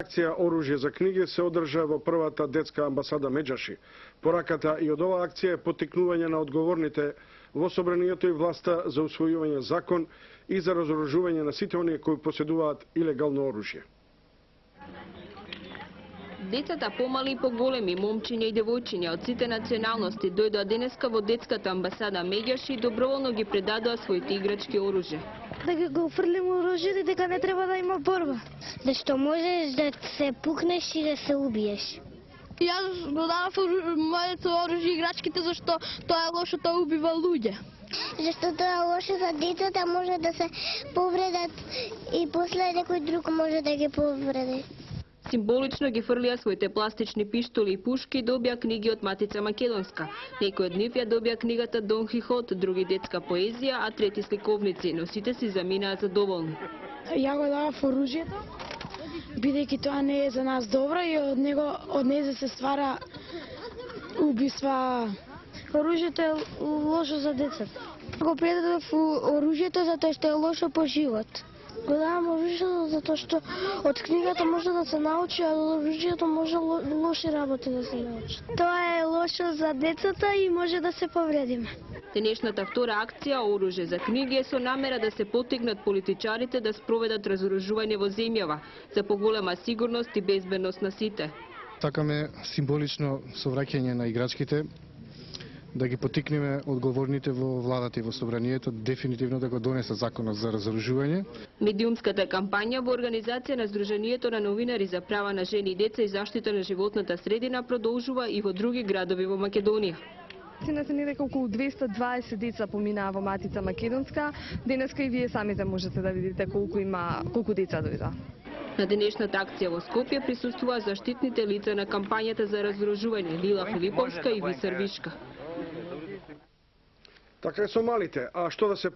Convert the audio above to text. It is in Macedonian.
акција Оружје за книги се одржа во првата детска амбасада Меджаши. Пораката и од оваа акција е поттикнување на одговорните во собранието и власта за усвојување закон и за разоружување на сите оние кои поседуваат илегално оружје. Децата помали и поголеми, момчиња и девојчиња од сите националности дојдоа денеска во детската амбасада Меѓаши и доброволно ги предадоа своите играчки оружје. Дека го фрлим оружјето, дека не треба да има борба. Зашто можеш да се пукнеш и да се убиеш. Јас додадов моето оружје играчките зашто тоа е лошо, тоа убива луѓе. Зашто тоа е лошо за децата, може да се повредат и после некој друг може да ги повреди. Символично ги фрлија своите пластични пиштоли и пушки и добија книги од Матица Македонска. Некои од нив ја добија книгата Дон Кихот, други детска поезија, а трети сликовници, но сите си заминаа задоволни. Ја го давав оружјето, бидејќи тоа не е за нас добро и од незе се ствара убиства. Оружјето е лошо за децата. Го предадов оружјето затоа што е лошо по живот. Го давам оружјето затоа што од книгата може да се научи, а од оружјето може лоши работи да се научи. Тоа е лошо за децата и може да се повредиме. Денешната втора акција Оружје за книги е со намера да се поттикнат политичарите да спроведат разоружување во земјава за поголема сигурност и безбедност на сите. Сакаме символично совраќање на играчките, да ги поттикнеме одговорните во владата и во собранието дефинитивно да го донесат законот за разоружување. Медиумската кампања во организација на Сдруженијето на новинари за права на жени и деца и заштита на животната средина продолжува и во други градови во Македонија. Цената дека околу 220 деца поминаа во Матица Македонска. Денеска и вие самите можете да видите колку деца дојдоа. На денешната акција во Скопје присуствуваа заштитните лица на кампањата за разоружување Лила Филиповска и Висар Вишка. Така е со малите, а што да се